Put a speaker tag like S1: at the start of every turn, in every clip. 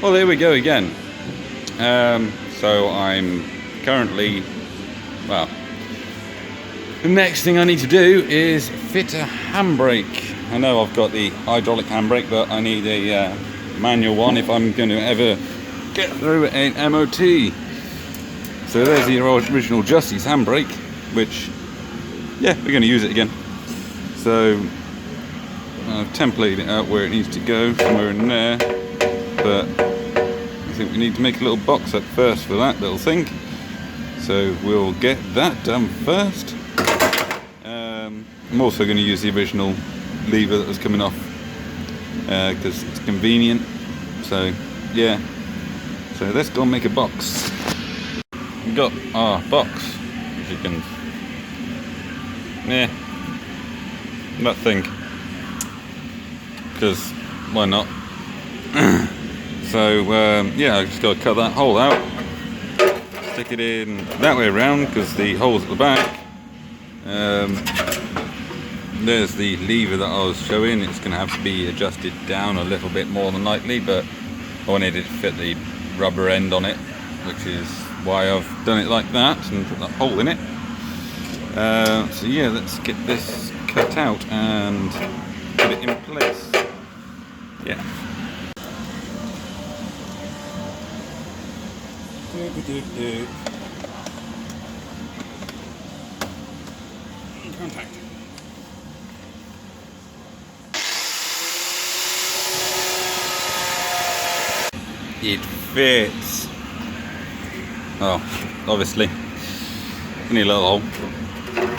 S1: Well, here we go again. So I'm currently, well, the next thing I need to do is fit a handbrake. I know I've got the hydraulic handbrake, but I need a manual one if I'm going to ever get through an MOT. So there's the original Justy's handbrake, which, yeah, we're going to use it again. So I've templated it out where it needs to go, somewhere in there, but I think we need to make a little box up first for that little thing. So we'll get that done first. I'm also going to use the original lever that was coming off because it's convenient. So yeah, so let's go and make a box. We've got our box, as you can, that thing, because why not? So yeah, I just got to cut that hole out, stick it in that way around because the hole's at the back. There's the lever that I was showing. It's going to have to be adjusted down a little bit more than likely, but I wanted it to fit the rubber end on it, which is why I've done it like that and put that hole in it. So yeah, let's get this cut out and put it in place. Yeah. Contact. It fits. Oh, obviously, only a little hole.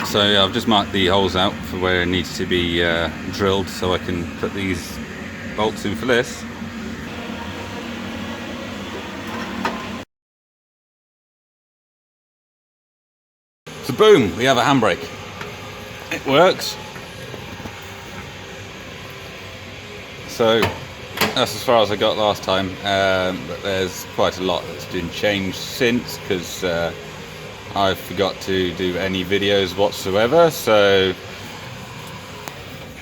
S1: So yeah, I've just marked the holes out for where it needs to be drilled, so I can put these bolts in for this. So boom, we have a handbrake. It works. So that's as far as I got last time, but there's quite a lot that's been changed since, because I forgot to do any videos whatsoever, so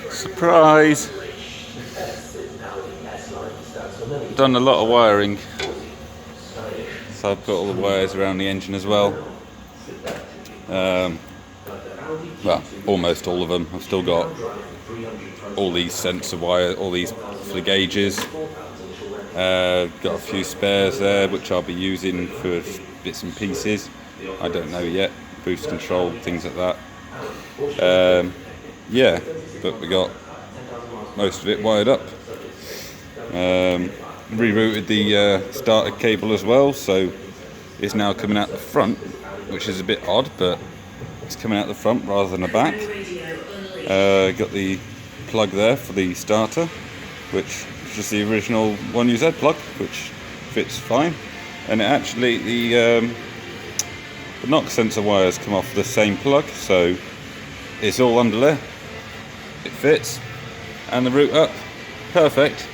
S1: surprise! Done a lot of wiring, so I've put all the wires around the engine as well. Well, almost all of them. I've still got all these sensor wire, all these for the gauges. Got a few spares there which I'll be using for bits and pieces. I don't know yet. Boost control, things like that. Yeah, but we got most of it wired up. Rerouted the starter cable as well, so it's now coming out the front, which is a bit odd, but it's coming out the front rather than the back. Got the plug there for the starter, which is just the original 1UZ plug, which fits fine. And it actually, the knock sensor wires come off the same plug, so it's all under there. It fits, and the route up, perfect,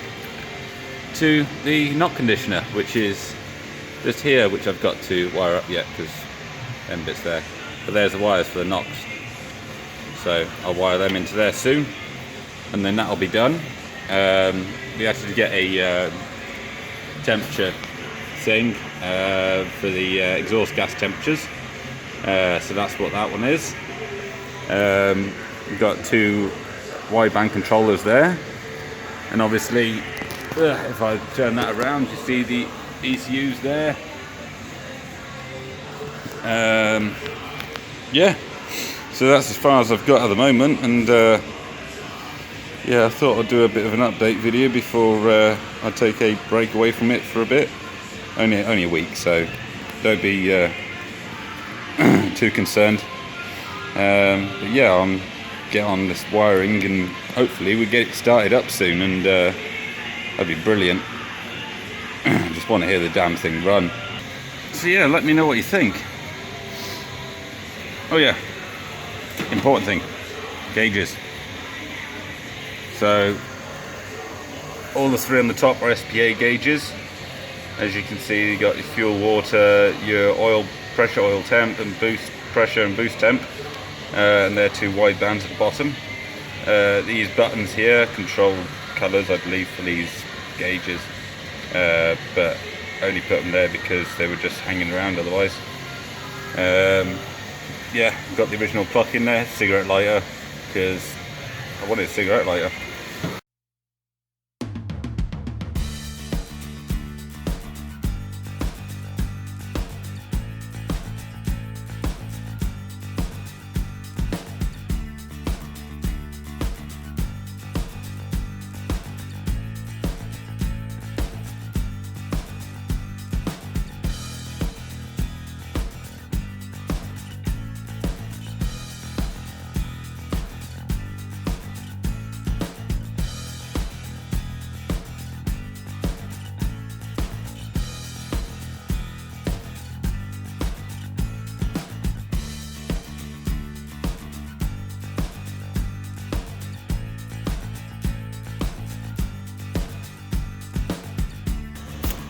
S1: to the knock conditioner, which is just here, which I've got to wire up yet because them bits there. But there's the wires for the knocks, so I'll wire them into there soon, and then that'll be done. We actually get a temperature thing for the exhaust gas temperatures, so that's what that one is. We've got two wideband controllers there, and obviously if I turn that around, you see the ECUs there. Yeah, so that's as far as I've got at the moment, and yeah, I thought I'd do a bit of an update video before I take a break away from it for a bit. Only a week, so don't be too concerned. But yeah, I'm get on this wiring, and hopefully we get it started up soon, and that'd be brilliant. I just want to hear the damn thing run. So yeah, let me know what you think. Oh yeah, important thing, gauges. So all the three on the top are SPA gauges. As you can see, you got your fuel, water, your oil pressure, oil temp, and boost pressure and boost temp, and they're two wide bands at the bottom. These buttons here control colours, I believe, for these gauges. but only put them there because they were just hanging around otherwise. Yeah, got the original clock in there, cigarette lighter, because I wanted a cigarette lighter.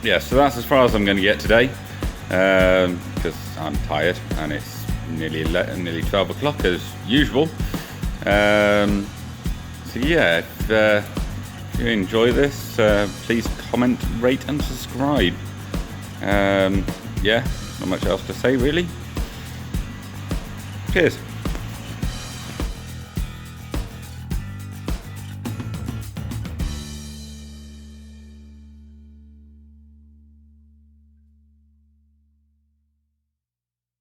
S1: Yeah, so that's as far as I'm going to get today, because I'm tired and it's nearly 12 o'clock as usual. So yeah, if you enjoy this, please comment, rate and subscribe. Yeah, not much else to say really. Cheers.